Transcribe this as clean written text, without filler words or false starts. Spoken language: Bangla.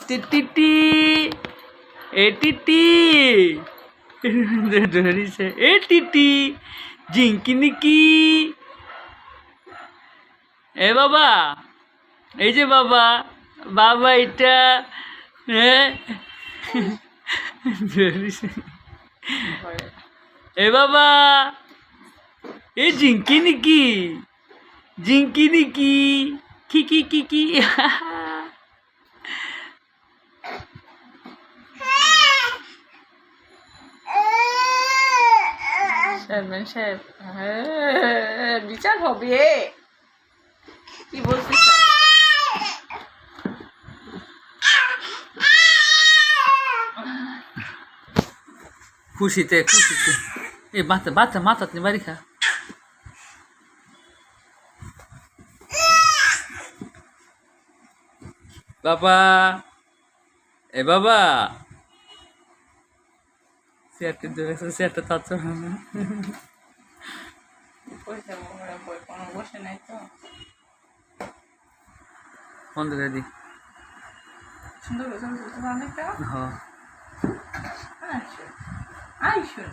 টিটি এ টিটি ধরিছে এ টিটি জিঙ্কি নিকি এ বাবা এই যে বাবা বাবা এটা হ্যাঁ ধরিছে এ বাবা এ জিঙ্কি নিকি জিঙ্কি নিকি কি কি কি কি চেয়ারম্যান সাহেব বিচার হবে কি বলছিস খুশিতে খুশিতে এ বাচ্চা বাচ্চা মাথা তুমি বাড়ি খা বাবা এ বাবা চেয়ারটা ধরেছে চেয়ারটা তাচ্ছ বসে নাই তো বন্ধ করে দি সুন্দর অনেকটা হ্যাঁ আইসো